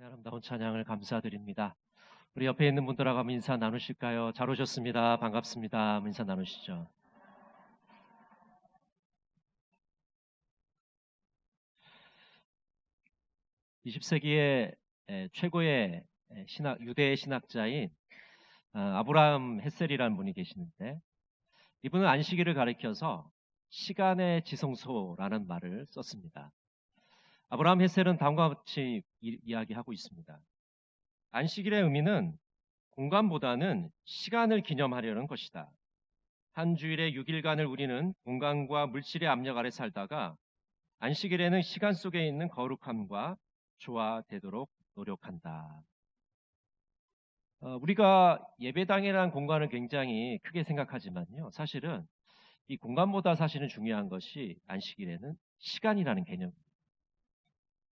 아름다운 찬양을 감사드립니다. 우리 옆에 있는 분들하고 한번 인사 나누실까요? 잘 오셨습니다. 반갑습니다. 한번 인사 나누시죠. (20세기의) 최고의 유대 신학자인 아브라함 헤셀이라는 분이 계시는데, 이분은 안식일을 가리켜서 시간의 지성소라는 말을 썼습니다. 아브라함 헤셀은 다음과 같이 이야기하고 있습니다. 안식일의 의미는 공간보다는 시간을 기념하려는 것이다. 한 주일의 6일간을 우리는 공간과 물질의 압력 아래 살다가 안식일에는 시간 속에 있는 거룩함과 조화되도록 노력한다. 우리가 예배당이라는 공간을 굉장히 크게 생각하지만요, 사실은 이 공간보다 사실은 중요한 것이 안식일에는 시간이라는 개념입니다.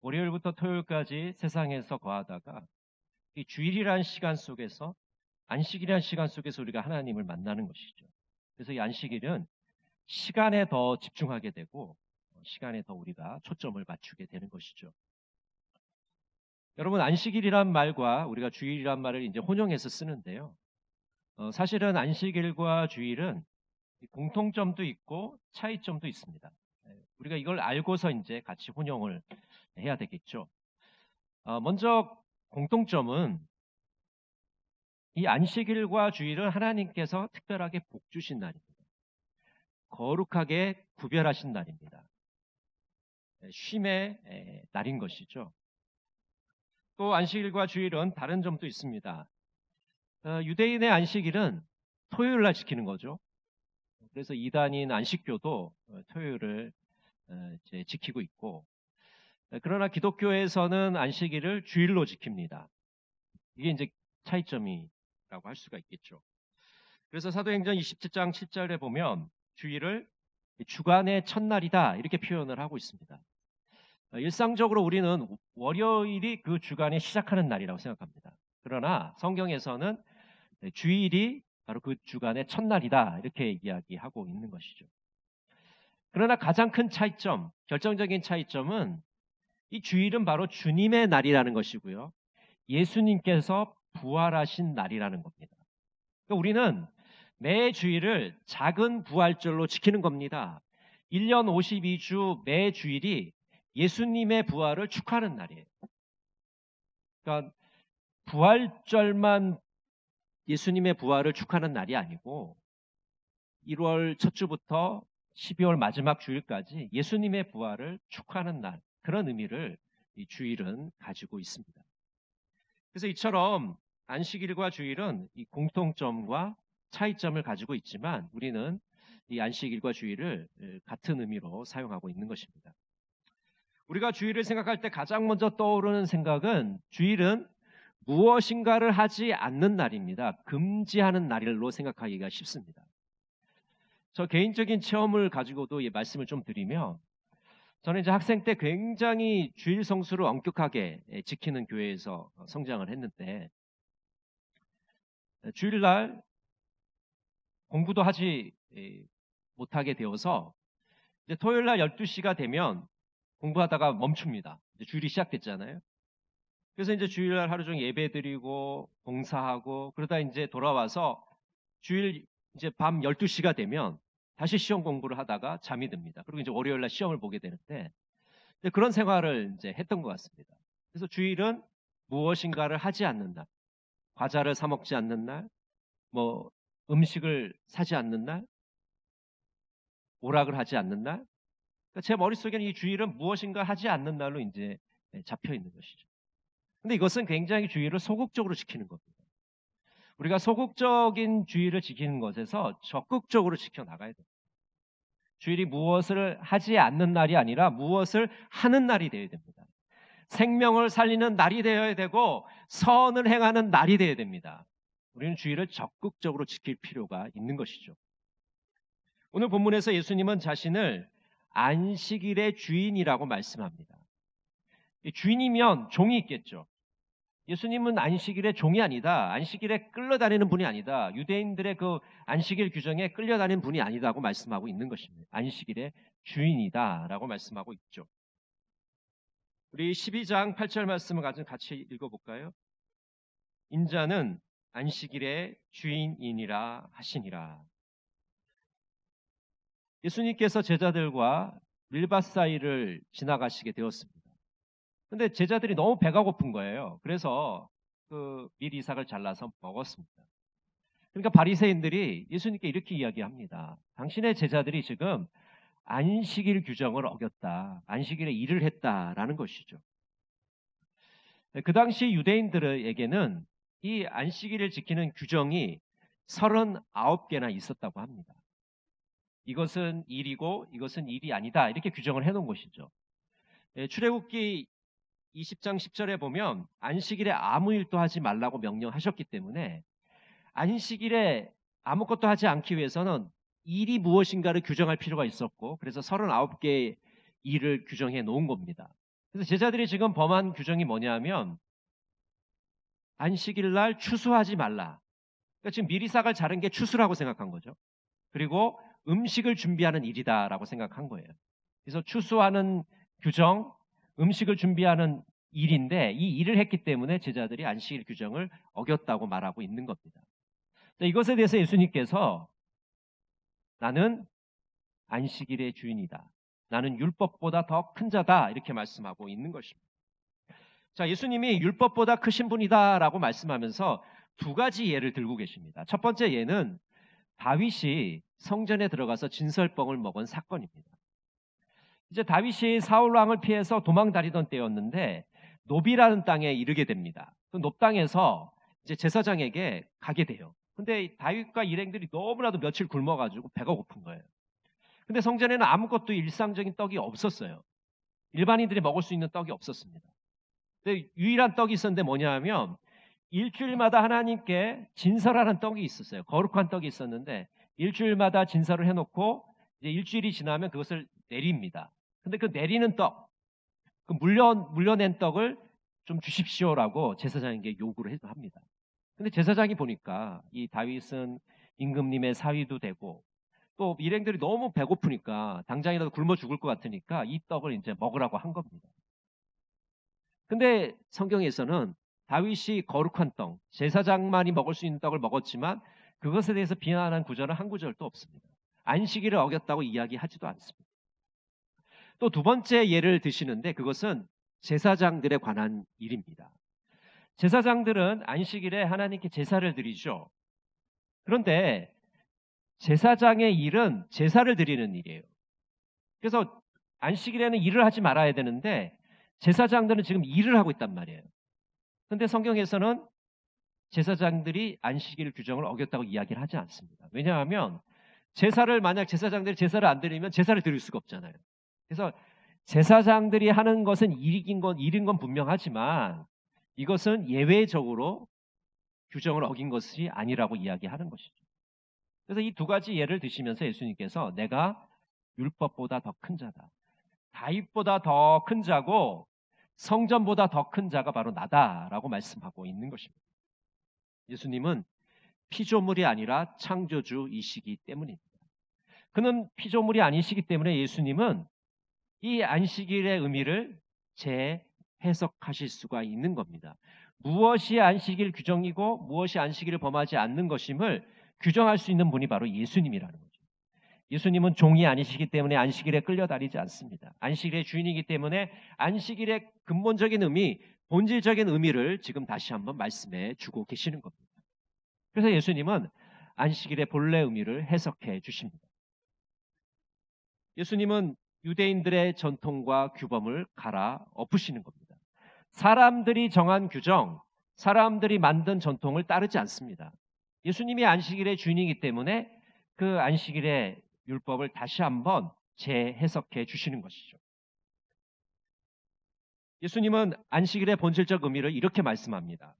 월요일부터 토요일까지 세상에서 거하다가 이 주일이라는 시간 속에서, 안식일이라는 시간 속에서 우리가 하나님을 만나는 것이죠. 그래서 이 안식일은 시간에 더 집중하게 되고 시간에 더 우리가 초점을 맞추게 되는 것이죠. 여러분, 안식일이란 말과 우리가 주일이란 말을 이제 혼용해서 쓰는데요. 사실은 안식일과 주일은 공통점도 있고 차이점도 있습니다. 우리가 이걸 알고서 이제 같이 혼용을 해야 되겠죠. 먼저 공통점은 이 안식일과 주일은 하나님께서 특별하게 복 주신 날입니다. 거룩하게 구별하신 날입니다. 쉼의 날인 것이죠. 또 안식일과 주일은 다른 점도 있습니다. 유대인의 안식일은 토요일 날 지키는 거죠. 그래서 이단인 안식교도 토요일을 이제 지키고 있고, 그러나 기독교에서는 안식일을 주일로 지킵니다. 이게 이제 차이점이라고 할 수가 있겠죠. 그래서 사도행전 27장 7절에 보면 주일을 주간의 첫날이다 이렇게 표현을 하고 있습니다. 일상적으로 우리는 월요일이 그 주간이 시작하는 날이라고 생각합니다. 그러나 성경에서는 주일이 바로 그 주간의 첫날이다 이렇게 이야기하고 있는 것이죠. 그러나 가장 큰 차이점, 결정적인 차이점은 이 주일은 바로 주님의 날이라는 것이고요, 예수님께서 부활하신 날이라는 겁니다. 그러니까 우리는 매 주일을 작은 부활절로 지키는 겁니다. 1년 52주 매 주일이 예수님의 부활을 축하하는 날이에요. 그러니까 부활절만 예수님의 부활을 축하하는 날이 아니고 1월 첫 주부터 12월 마지막 주일까지 예수님의 부활을 축하하는 날, 그런 의미를 이 주일은 가지고 있습니다. 그래서 이처럼 안식일과 주일은 이 공통점과 차이점을 가지고 있지만 우리는 이 안식일과 주일을 같은 의미로 사용하고 있는 것입니다. 우리가 주일을 생각할 때 가장 먼저 떠오르는 생각은 주일은 무엇인가를 하지 않는 날입니다. 금지하는 날로 생각하기가 쉽습니다. 저 개인적인 체험을 가지고도 이 말씀을 좀 드리면, 저는 이제 학생 때 굉장히 주일 성수를 엄격하게 지키는 교회에서 성장을 했는데, 주일날 공부도 하지 못하게 되어서 이제 토요일날 12시가 되면 공부하다가 멈춥니다. 이제 주일이 시작됐잖아요. 그래서 이제 주일날 하루 종일 예배 드리고 봉사하고 그러다 이제 돌아와서 주일 이제 밤 12시가 되면 다시 시험 공부를 하다가 잠이 듭니다. 그리고 이제 월요일날 시험을 보게 되는데, 그런 생활을 이제 했던 것 같습니다. 그래서 주일은 무엇인가를 하지 않는 날, 과자를 사 먹지 않는 날, 뭐 음식을 사지 않는 날, 오락을 하지 않는 날. 그러니까 제 머릿속에는 이 주일은 무엇인가 하지 않는 날로 이제 잡혀 있는 것이죠. 근데 이것은 굉장히 주일을 소극적으로 지키는 겁니다. 우리가 소극적인 주일을 지키는 것에서 적극적으로 지켜나가야 됩니다. 주일이 무엇을 하지 않는 날이 아니라 무엇을 하는 날이 되어야 됩니다. 생명을 살리는 날이 되어야 되고 선을 행하는 날이 되어야 됩니다. 우리는 주일을 적극적으로 지킬 필요가 있는 것이죠. 오늘 본문에서 예수님은 자신을 안식일의 주인이라고 말씀합니다. 주인이면 종이 있겠죠. 예수님은 안식일의 종이 아니다, 안식일에 끌려다니는 분이 아니다, 유대인들의 그 안식일 규정에 끌려다니는 분이 아니다고 말씀하고 있는 것입니다. 안식일의 주인이다라고 말씀하고 있죠. 우리 12장 8절 말씀을 같이 읽어볼까요? 인자는 안식일의 주인이니라 하시니라. 예수님께서 제자들과 밀밭 사이를 지나가시게 되었습니다. 근데 제자들이 너무 배가 고픈 거예요. 그래서 그 밀이삭을 잘라서 먹었습니다. 그러니까 바리새인들이 예수님께 이렇게 이야기합니다. 당신의 제자들이 지금 안식일 규정을 어겼다. 안식일에 일을 했다라는 것이죠. 그 당시 유대인들에게는 이 안식일을 지키는 규정이 39개나 있었다고 합니다. 이것은 일이고 이것은 일이 아니다. 이렇게 규정을 해놓은 것이죠. 출애굽기 20장 10절에 보면 안식일에 아무 일도 하지 말라고 명령하셨기 때문에 안식일에 아무것도 하지 않기 위해서는 일이 무엇인가를 규정할 필요가 있었고 그래서 39개의 일을 규정해 놓은 겁니다. 그래서 제자들이 지금 범한 규정이 뭐냐면 안식일 날 추수하지 말라. 그러니까 지금 미리삭을 자른 게 추수라고 생각한 거죠. 그리고 음식을 준비하는 일이다라고 생각한 거예요. 그래서 추수하는 규정, 음식을 준비하는 일인데 이 일을 했기 때문에 제자들이 안식일 규정을 어겼다고 말하고 있는 겁니다. 이것에 대해서 예수님께서 나는 안식일의 주인이다. 나는 율법보다 더 큰 자다. 이렇게 말씀하고 있는 것입니다. 자, 예수님이 율법보다 크신 분이다라고 말씀하면서 두 가지 예를 들고 계십니다. 첫 번째 예는 다윗이 성전에 들어가서 진설뻥을 먹은 사건입니다. 이제 다윗이 사울 왕을 피해서 도망다니던 때였는데 노비라는 땅에 이르게 됩니다. 그 높당에서 이제 제사장에게 가게 돼요. 근데 다윗과 일행들이 너무나도 며칠 굶어가지고 배가 고픈 거예요. 근데 성전에는 아무것도 일상적인 떡이 없었어요. 일반인들이 먹을 수 있는 떡이 없었습니다. 근데 유일한 떡이 있었는데 뭐냐 하면 일주일마다 하나님께 진설하는 떡이 있었어요. 거룩한 떡이 있었는데 일주일마다 진설을 해놓고 이제 일주일이 지나면 그것을 내립니다. 근데 그 내리는 떡, 그 물려낸 떡을 좀 주십시오라고 제사장에게 요구를 합니다. 근데 제사장이 보니까 이 다윗은 임금님의 사위도 되고 또 일행들이 너무 배고프니까 당장이라도 굶어 죽을 것 같으니까 이 떡을 이제 먹으라고 한 겁니다. 근데 성경에서는 다윗이 거룩한 떡, 제사장만이 먹을 수 있는 떡을 먹었지만 그것에 대해서 비난하는 구절은 한 구절도 없습니다. 안식일을 어겼다고 이야기하지도 않습니다. 또 두 번째 예를 드시는데 그것은 제사장들에 관한 일입니다. 제사장들은 안식일에 하나님께 제사를 드리죠. 그런데 제사장의 일은 제사를 드리는 일이에요. 그래서 안식일에는 일을 하지 말아야 되는데 제사장들은 지금 일을 하고 있단 말이에요. 그런데 성경에서는 제사장들이 안식일 규정을 어겼다고 이야기를 하지 않습니다. 왜냐하면 만약 제사장들이 제사를 안 드리면 제사를 드릴 수가 없잖아요. 그래서 제사장들이 하는 것은 일인 건 분명하지만 이것은 예외적으로 규정을 어긴 것이 아니라고 이야기하는 것이죠. 그래서 이 두 가지 예를 드시면서 예수님께서 내가 율법보다 더 큰 자다. 다윗보다 더 큰 자고 성전보다 더 큰 자가 바로 나다라고 말씀하고 있는 것입니다. 예수님은 피조물이 아니라 창조주이시기 때문입니다. 그는 피조물이 아니시기 때문에 예수님은 이 안식일의 의미를 재해석하실 수가 있는 겁니다. 무엇이 안식일 규정이고 무엇이 안식일을 범하지 않는 것임을 규정할 수 있는 분이 바로 예수님이라는 거죠. 예수님은 종이 아니시기 때문에 안식일에 끌려다니지 않습니다. 안식일의 주인이기 때문에 안식일의 근본적인 의미, 본질적인 의미를 지금 다시 한번 말씀해 주고 계시는 겁니다. 그래서 예수님은 안식일의 본래 의미를 해석해 주십니다. 예수님은 유대인들의 전통과 규범을 갈아 엎으시는 겁니다. 사람들이 정한 규정, 사람들이 만든 전통을 따르지 않습니다. 예수님이 안식일의 주인이기 때문에 그 안식일의 율법을 다시 한번 재해석해 주시는 것이죠. 예수님은 안식일의 본질적 의미를 이렇게 말씀합니다.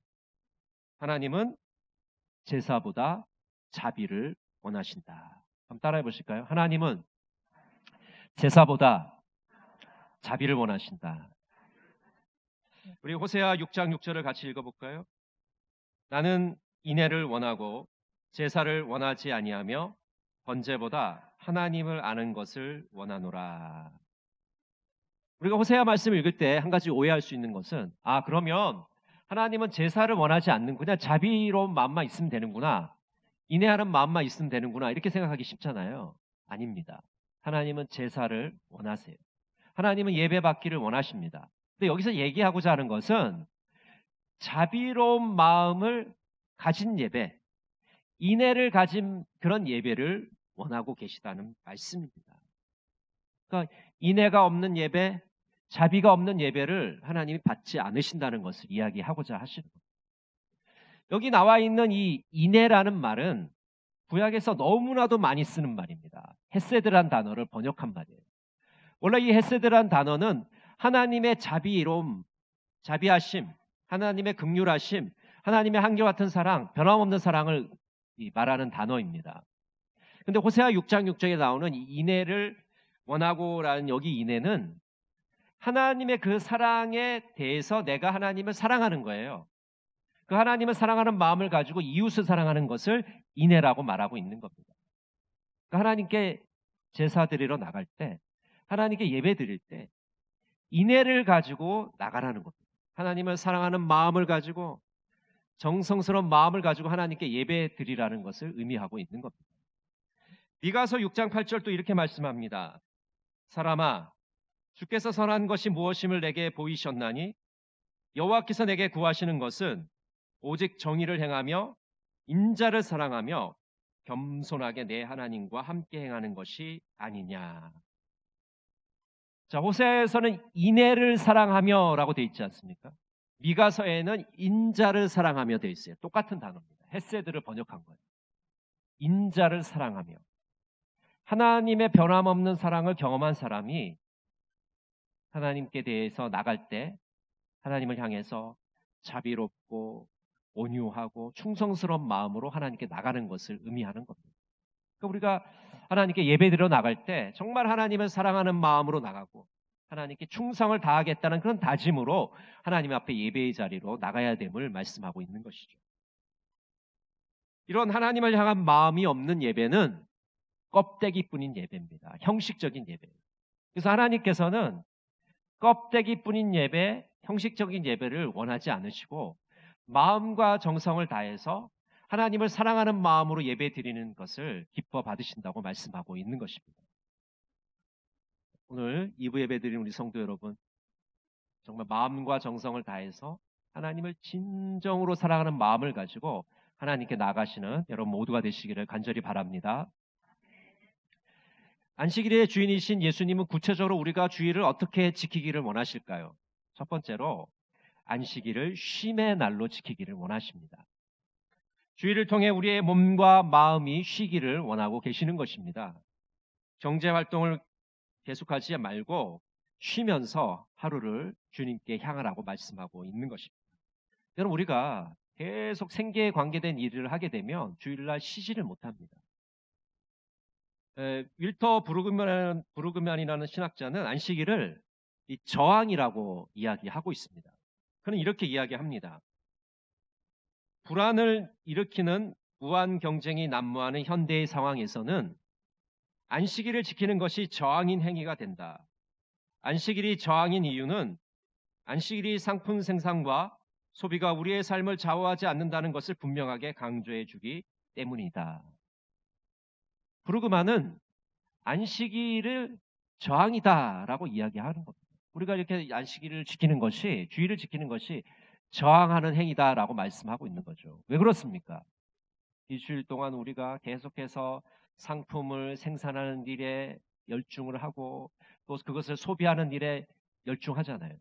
하나님은 제사보다 자비를 원하신다. 한번 따라해 보실까요? 하나님은 제사보다 자비를 원하신다. 우리 호세아 6장 6절을 같이 읽어볼까요? 나는 인애를 원하고 제사를 원하지 아니하며 번제보다 하나님을 아는 것을 원하노라. 우리가 호세아 말씀을 읽을 때 한 가지 오해할 수 있는 것은 그러면 하나님은 제사를 원하지 않는 그냥 자비로운 마음만 있으면 되는구나. 인내하는 마음만 있으면 되는구나. 이렇게 생각하기 쉽잖아요. 아닙니다. 하나님은 제사를 원하세요. 하나님은 예배받기를 원하십니다. 근데 여기서 얘기하고자 하는 것은 자비로운 마음을 가진 예배, 인애를 가진 그런 예배를 원하고 계시다는 말씀입니다. 그러니까 인애가 없는 예배, 자비가 없는 예배를 하나님이 받지 않으신다는 것을 이야기하고자 하시는 겁니다. 여기 나와 있는 이 인애라는 말은 구약에서 너무나도 많이 쓰는 말입니다. 헤세드란 단어를 번역한 말이에요. 원래 이 헤세드란 단어는 하나님의 자비로움, 자비하심, 하나님의 긍휼하심, 하나님의 한결같은 사랑, 변함없는 사랑을 말하는 단어입니다. 근데 호세아 6장 6절에 나오는 이 인애를 원하고라는 여기 인애는 하나님의 그 사랑에 대해서 내가 하나님을 사랑하는 거예요. 그 하나님을 사랑하는 마음을 가지고 이웃을 사랑하는 것을 인애라고 말하고 있는 겁니다. 그러니까 하나님께 제사 드리러 나갈 때, 하나님께 예배 드릴 때 인애를 가지고 나가라는 겁니다. 하나님을 사랑하는 마음을 가지고 정성스러운 마음을 가지고 하나님께 예배 드리라는 것을 의미하고 있는 겁니다. 미가서 6장 8절도 이렇게 말씀합니다. 사람아, 주께서 선한 것이 무엇임을 내게 보이셨나니 여호와께서 내게 구하시는 것은 오직 정의를 행하며 인자를 사랑하며 겸손하게 내 하나님과 함께 행하는 것이 아니냐. 자, 호세아에서는 인애를 사랑하며 라고 되어 있지 않습니까? 미가서에는 인자를 사랑하며 되어 있어요. 똑같은 단어입니다. 헤세드를 번역한 거예요. 인자를 사랑하며. 하나님의 변함없는 사랑을 경험한 사람이 하나님께 대해서 나갈 때 하나님을 향해서 자비롭고 온유하고 충성스러운 마음으로 하나님께 나가는 것을 의미하는 겁니다. 그러니까 우리가 하나님께 예배드려 나갈 때 정말 하나님을 사랑하는 마음으로 나가고 하나님께 충성을 다하겠다는 그런 다짐으로 하나님 앞에 예배의 자리로 나가야 됨을 말씀하고 있는 것이죠. 이런 하나님을 향한 마음이 없는 예배는 껍데기뿐인 예배입니다. 형식적인 예배. 그래서 하나님께서는 껍데기뿐인 예배, 형식적인 예배를 원하지 않으시고 마음과 정성을 다해서 하나님을 사랑하는 마음으로 예배 드리는 것을 기뻐 받으신다고 말씀하고 있는 것입니다. 오늘 2부 예배 드리는 우리 성도 여러분, 정말 마음과 정성을 다해서 하나님을 진정으로 사랑하는 마음을 가지고 하나님께 나가시는 여러분 모두가 되시기를 간절히 바랍니다. 안식일의 주인이신 예수님은 구체적으로 우리가 주일을 어떻게 지키기를 원하실까요? 첫 번째로 안식일을 쉼의 날로 지키기를 원하십니다. 주일을 통해 우리의 몸과 마음이 쉬기를 원하고 계시는 것입니다. 경제활동을 계속하지 말고 쉬면서 하루를 주님께 향하라고 말씀하고 있는 것입니다. 여러분, 우리가 계속 생계에 관계된 일을 하게 되면 주일날 쉬지를 못합니다. 윌터 브루그만이라는 신학자는 안식일을 이 저항이라고 이야기하고 있습니다. 그는 이렇게 이야기합니다. 불안을 일으키는 무한 경쟁이 난무하는 현대의 상황에서는 안식일을 지키는 것이 저항인 행위가 된다. 안식일이 저항인 이유는 안식일이 상품 생산과 소비가 우리의 삶을 좌우하지 않는다는 것을 분명하게 강조해 주기 때문이다. 브루그만은 안식일을 저항이다라고 이야기하는 겁니다. 우리가 이렇게 안식일을 지키는 것이, 주일을 지키는 것이 저항하는 행위다라고 말씀하고 있는 거죠. 왜 그렇습니까? 이 주일 동안 우리가 계속해서 상품을 생산하는 일에 열중을 하고 또 그것을 소비하는 일에 열중하잖아요.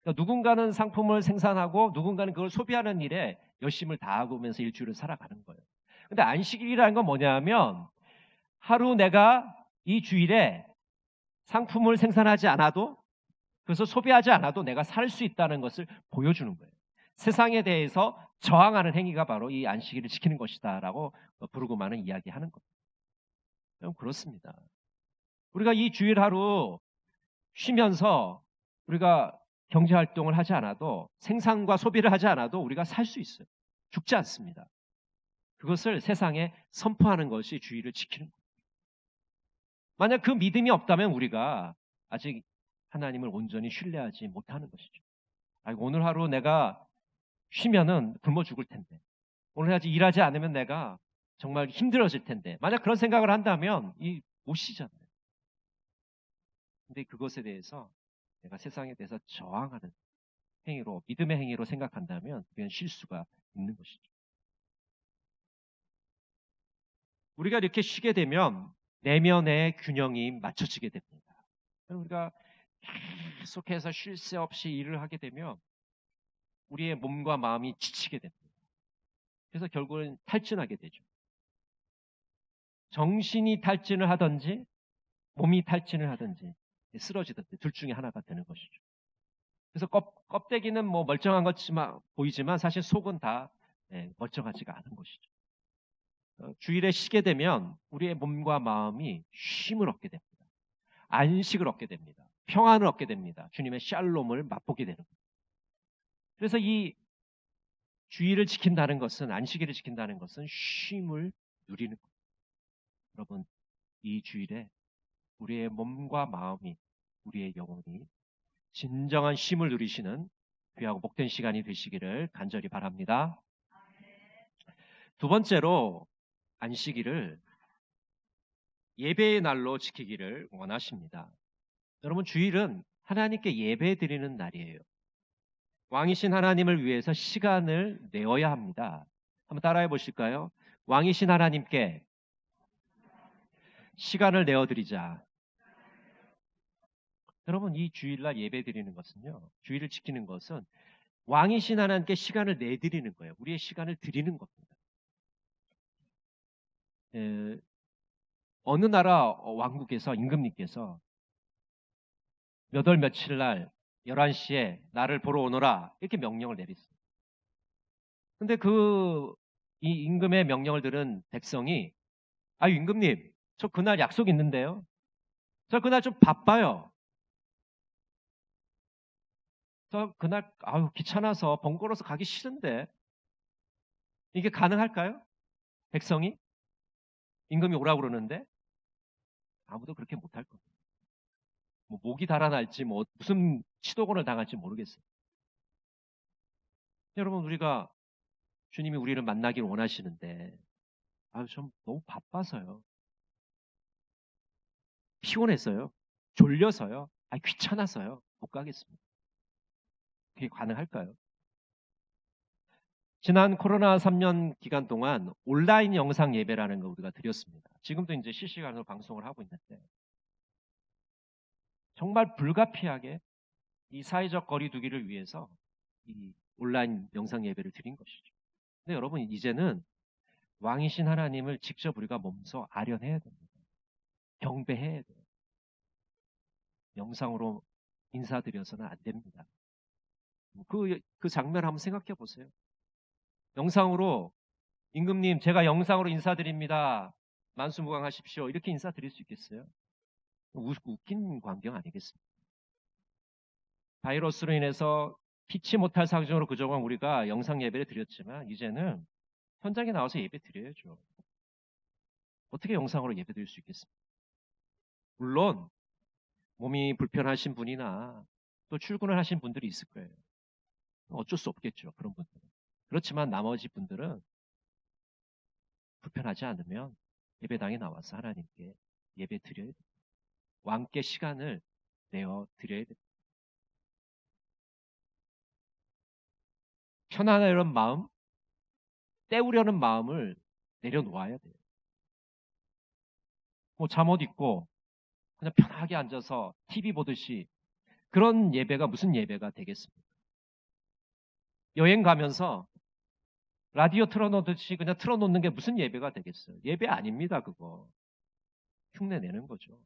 그러니까 누군가는 상품을 생산하고 누군가는 그걸 소비하는 일에 열심을 다하면서 일주일을 살아가는 거예요. 근데 안식일이라는 건 뭐냐면 하루 내가 이 주일에 상품을 생산하지 않아도 그래서 소비하지 않아도 내가 살 수 있다는 것을 보여주는 거예요. 세상에 대해서 저항하는 행위가 바로 이 안식일을 지키는 것이다 라고 브루그만은 이야기하는 겁니다. 그렇습니다. 우리가 이 주일 하루 쉬면서 우리가 경제활동을 하지 않아도 생산과 소비를 하지 않아도 우리가 살 수 있어요. 죽지 않습니다. 그것을 세상에 선포하는 것이 주일을 지키는 거예요. 만약 그 믿음이 없다면 우리가 아직 하나님을 온전히 신뢰하지 못하는 것이죠. 오늘 하루 내가 쉬면은 굶어 죽을 텐데, 오늘 아직 일하지 않으면 내가 정말 힘들어질 텐데, 만약 그런 생각을 한다면 못 쉬잖아요. 근데 그것에 대해서 내가 세상에 대해서 저항하는 행위로, 믿음의 행위로 생각한다면 그건 실수가 있는 것이죠. 우리가 이렇게 쉬게 되면 내면의 균형이 맞춰지게 됩니다. 우리가 계속해서 쉴 새 없이 일을 하게 되면 우리의 몸과 마음이 지치게 됩니다. 그래서 결국은 탈진하게 되죠. 정신이 탈진을 하든지 몸이 탈진을 하든지 쓰러지든지 둘 중에 하나가 되는 것이죠. 그래서 껍데기는 뭐 멀쩡한 것처럼 보이지만 사실 속은 다 멀쩡하지가 않은 것이죠. 주일에 쉬게 되면 우리의 몸과 마음이 쉼을 얻게 됩니다. 안식을 얻게 됩니다. 평안을 얻게 됩니다. 주님의 샬롬을 맛보게 되는 거예요. 그래서 이 주일을 지킨다는 것은, 안식일을 지킨다는 것은 쉼을 누리는 거예요. 여러분, 이 주일에 우리의 몸과 마음이, 우리의 영혼이 진정한 쉼을 누리시는 귀하고 복된 시간이 되시기를 간절히 바랍니다. 두 번째로, 안식일을 예배의 날로 지키기를 원하십니다. 여러분, 주일은 하나님께 예배 드리는 날이에요. 왕이신 하나님을 위해서 시간을 내어야 합니다. 한번 따라해 보실까요? 왕이신 하나님께 시간을 내어드리자. 여러분, 이 주일날 예배 드리는 것은요, 주일을 지키는 것은 왕이신 하나님께 시간을 내드리는 거예요. 우리의 시간을 드리는 겁니다. 어느 나라 왕국에서 임금님께서 몇 월 며칠 날 11시에 나를 보러 오너라 이렇게 명령을 내렸어요. 근데 이 임금의 명령을 들은 백성이 임금님, 저 그날 약속 있는데요. 저 그날 좀 바빠요. 저 그날 귀찮아서 번거로워서 가기 싫은데 이게 가능할까요? 백성이? 임금이 오라고 그러는데 아무도 그렇게 못할 겁니다. 뭐 목이 달아날지 무슨 치도곤을 당할지 모르겠어요. 여러분, 우리가 주님이 우리를 만나기를 원하시는데 좀 너무 바빠서요. 피곤해서요. 졸려서요. 귀찮아서요. 못 가겠습니다. 그게 가능할까요? 지난 코로나 3년 기간 동안 온라인 영상 예배라는 거 우리가 드렸습니다. 지금도 이제 실시간으로 방송을 하고 있는데 정말 불가피하게 이 사회적 거리 두기를 위해서 이 온라인 영상 예배를 드린 것이죠. 근데 여러분, 이제는 왕이신 하나님을 직접 우리가 몸소 아련해야 됩니다. 경배해야 돼요. 영상으로 인사드려서는 안 됩니다. 그 장면 한번 생각해 보세요. 영상으로 임금님, 제가 영상으로 인사드립니다. 만수무강하십시오. 이렇게 인사드릴 수 있겠어요? 웃긴 광경 아니겠습니까? 바이러스로 인해서 피치 못할 상징으로 그동안 우리가 영상 예배를 드렸지만 이제는 현장에 나와서 예배 드려야죠. 어떻게 영상으로 예배 드릴 수 있겠습니까? 물론 몸이 불편하신 분이나 또 출근을 하신 분들이 있을 거예요. 어쩔 수 없겠죠, 그런 분들은. 그렇지만 나머지 분들은 불편하지 않으면 예배당에 나와서 하나님께 예배 드려야 됩니다. 왕께 시간을 내어 드려야 됩니다. 편안하려는 마음, 때우려는 마음을 내려놓아야 돼요. 잠옷 입고 그냥 편하게 앉아서 TV 보듯이 그런 예배가 무슨 예배가 되겠습니까? 여행 가면서 라디오 틀어놓듯이 그냥 틀어놓는 게 무슨 예배가 되겠어요? 예배 아닙니다, 그거. 흉내 내는 거죠.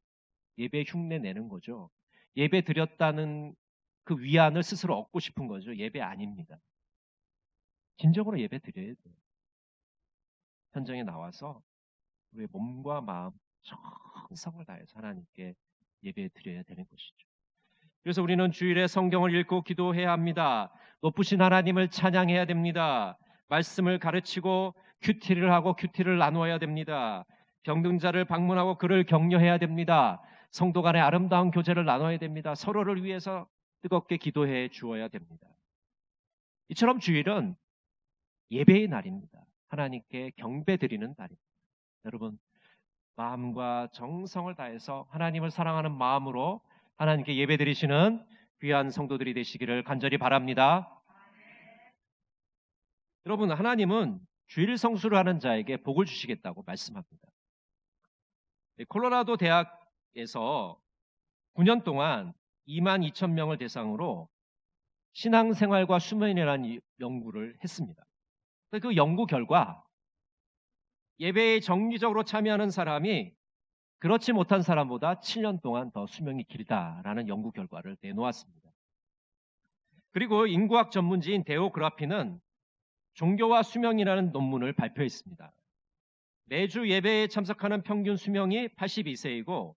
예배 흉내 내는 거죠. 예배 드렸다는 그 위안을 스스로 얻고 싶은 거죠. 예배 아닙니다. 진정으로 예배 드려야 돼요. 현장에 나와서 우리의 몸과 마음 정성을 다해서 하나님께 예배 드려야 되는 것이죠. 그래서 우리는 주일에 성경을 읽고 기도해야 합니다. 높으신 하나님을 찬양해야 됩니다. 말씀을 가르치고 큐티를 하고 큐티를 나누어야 됩니다. 병든 자를 방문하고 그를 격려해야 됩니다. 성도 간의 아름다운 교제를 나눠야 됩니다. 서로를 위해서 뜨겁게 기도해 주어야 됩니다. 이처럼 주일은 예배의 날입니다. 하나님께 경배드리는 날입니다. 여러분, 마음과 정성을 다해서 하나님을 사랑하는 마음으로 하나님께 예배드리시는 귀한 성도들이 되시기를 간절히 바랍니다. 여러분, 하나님은 주일 성수를 하는 자에게 복을 주시겠다고 말씀합니다. 콜로라도 대학에서 9년 동안 22,000명을 대상으로 신앙생활과 수면이라는 연구를 했습니다. 그 연구 결과 예배에 정기적으로 참여하는 사람이 그렇지 못한 사람보다 7년 동안 더 수명이 길다라는 연구 결과를 내놓았습니다. 그리고 인구학 전문지인 데오그라피는 종교와 수명이라는 논문을 발표했습니다. 매주 예배에 참석하는 평균 수명이 82세이고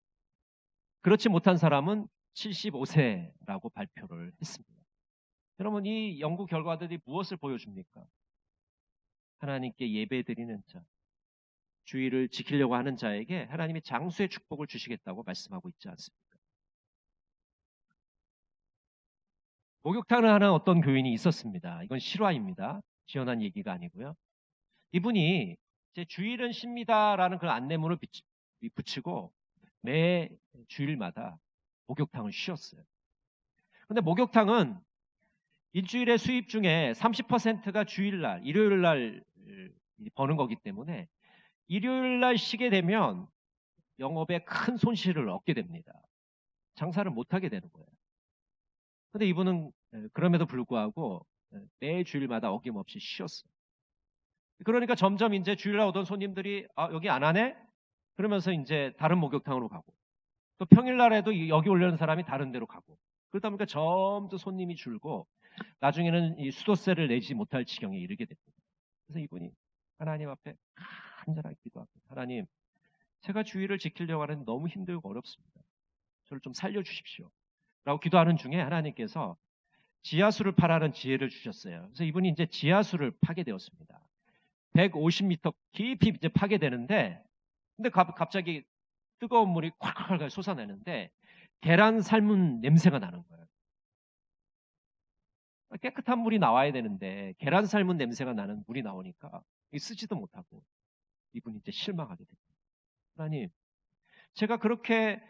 그렇지 못한 사람은 75세라고 발표를 했습니다. 여러분, 이 연구 결과들이 무엇을 보여줍니까? 하나님께 예배드리는 자, 주의를 지키려고 하는 자에게 하나님이 장수의 축복을 주시겠다고 말씀하고 있지 않습니까? 목욕탕을 하는 어떤 교인이 있었습니다. 이건 실화입니다. 지어난 얘기가 아니고요. 이분이 제 주일은 쉽니다라는 그 안내문을 붙이고 매 주일마다 목욕탕을 쉬었어요. 근데 목욕탕은 일주일의 수입 중에 30%가 주일날, 일요일날 버는 거기 때문에 일요일날 쉬게 되면 영업에 큰 손실을 얻게 됩니다. 장사를 못하게 되는 거예요. 근데 이분은 그럼에도 불구하고 매 주일마다 어김없이 쉬었어요. 그러니까 점점 이제 주일날 오던 손님들이 여기 안 하네? 그러면서 이제 다른 목욕탕으로 가고 또 평일날에도 여기 오려는 사람이 다른 데로 가고 그러다 보니까 점점 손님이 줄고 나중에는 이 수도세를 내지 못할 지경에 이르게 됩니다. 그래서 이분이 하나님 앞에 간절하게 기도합니다. 하나님, 제가 주의를 지키려고 하는데 너무 힘들고 어렵습니다. 저를 좀 살려주십시오. 라고 기도하는 중에 하나님께서 지하수를 파라는 지혜를 주셨어요. 그래서 이분이 이제 지하수를 파게 되었습니다. 150m 깊이 이제 파게 되는데, 근데 갑자기 뜨거운 물이 콸콸콸 솟아내는데 계란 삶은 냄새가 나는 거예요. 깨끗한 물이 나와야 되는데 계란 삶은 냄새가 나는 물이 나오니까 쓰지도 못하고 이분이 이제 실망하게 됩니다. 하나님, 제가 그렇게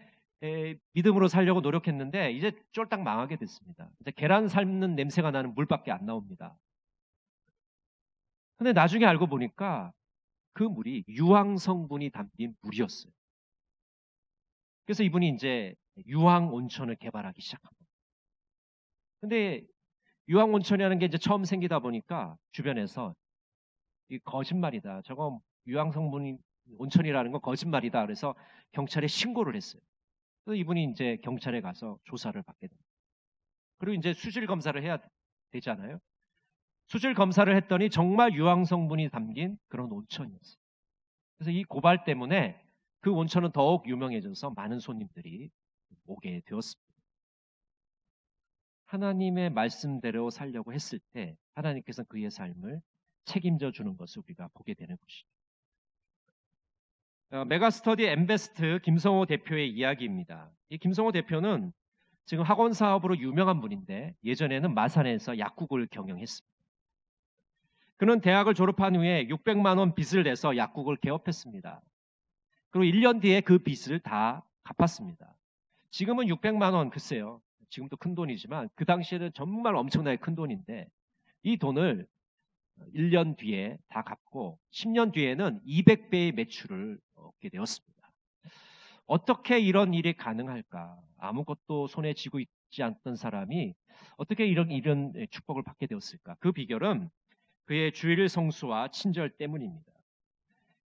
믿음으로 살려고 노력했는데 이제 쫄딱 망하게 됐습니다. 이제 계란 삶는 냄새가 나는 물밖에 안 나옵니다. 근데 나중에 알고 보니까 그 물이 유황 성분이 담긴 물이었어요. 그래서 이분이 이제 유황 온천을 개발하기 시작합니다. 근데 유황 온천이라는 게 이제 처음 생기다 보니까 주변에서 이 거짓말이다. 저거 유황 성분이 온천이라는 건 거짓말이다. 그래서 경찰에 신고를 했어요. 그래서 이분이 이제 경찰에 가서 조사를 받게 됩니다. 그리고 이제 수질 검사를 해야 되잖아요. 수질 검사를 했더니 정말 유황 성분이 담긴 그런 온천이었어요. 그래서 이 고발 때문에 그 온천은 더욱 유명해져서 많은 손님들이 오게 되었습니다. 하나님의 말씀대로 살려고 했을 때 하나님께서 그의 삶을 책임져 주는 것을 우리가 보게 되는 것이죠. 메가스터디 엠베스트 김성호 대표의 이야기입니다. 이 김성호 대표는 지금 학원 사업으로 유명한 분인데 예전에는 마산에서 약국을 경영했습니다. 그는 대학을 졸업한 후에 600만 원 빚을 내서 약국을 개업했습니다. 그리고 1년 뒤에 그 빚을 다 갚았습니다. 지금은 600만 원, 글쎄요. 지금도 큰 돈이지만 그 당시에는 정말 엄청나게 큰 돈인데 이 돈을 1년 뒤에 다 갚고 10년 뒤에는 200배의 매출을 얻게 되었습니다. 어떻게 이런 일이 가능할까? 아무것도 손에 쥐고 있지 않던 사람이 어떻게 이런 축복을 받게 되었을까? 그 비결은 그의 주일 성수와 친절 때문입니다.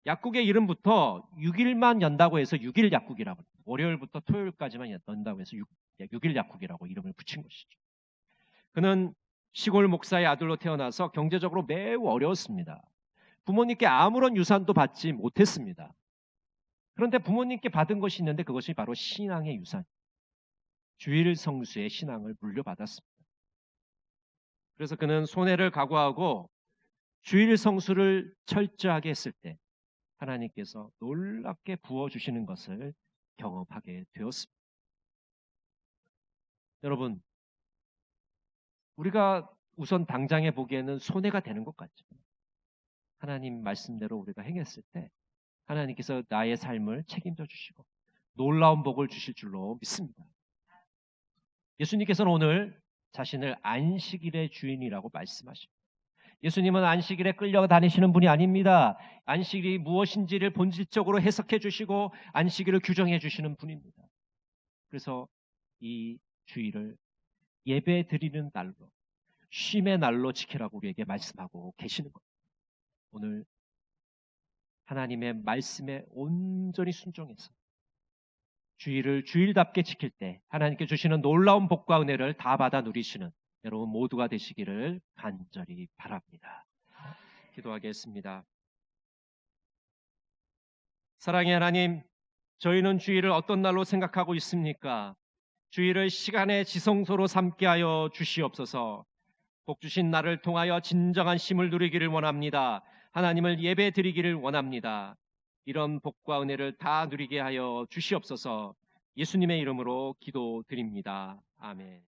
약국의 이름부터 6일만 연다고 해서 6일 약국이라고 합니다. 월요일부터 토요일까지만 연다고 해서 6일 약국이라고 이름을 붙인 것이죠. 그는 시골 목사의 아들로 태어나서 경제적으로 매우 어려웠습니다. 부모님께 아무런 유산도 받지 못했습니다. 그런데 부모님께 받은 것이 있는데 그것이 바로 신앙의 유산, 주일 성수의 신앙을 물려받았습니다. 그래서 그는 손해를 각오하고 주일 성수를 철저하게 했을 때 하나님께서 놀랍게 부어주시는 것을 경험하게 되었습니다. 여러분, 우리가 우선 당장에 보기에는 손해가 되는 것 같죠. 하나님 말씀대로 우리가 행했을 때 하나님께서 나의 삶을 책임져 주시고 놀라운 복을 주실 줄로 믿습니다. 예수님께서는 오늘 자신을 안식일의 주인이라고 말씀하십니다. 예수님은 안식일에 끌려다니시는 분이 아닙니다. 안식일이 무엇인지를 본질적으로 해석해 주시고 안식일을 규정해 주시는 분입니다. 그래서 이 주일을 예배 드리는 날로, 쉼의 날로 지키라고 우리에게 말씀하고 계시는 겁니다. 오늘 하나님의 말씀에 온전히 순종해서 주일을 주일답게 지킬 때 하나님께 주시는 놀라운 복과 은혜를 다 받아 누리시는 여러분 모두가 되시기를 간절히 바랍니다. 기도하겠습니다. 사랑의 하나님, 저희는 주일을 어떤 날로 생각하고 있습니까? 주일을 시간의 지성소로 삼게 하여 주시옵소서. 복 주신 날을 통하여 진정한 쉼을 누리기를 원합니다. 하나님을 예배 드리기를 원합니다. 이런 복과 은혜를 다 누리게 하여 주시옵소서. 예수님의 이름으로 기도드립니다. 아멘.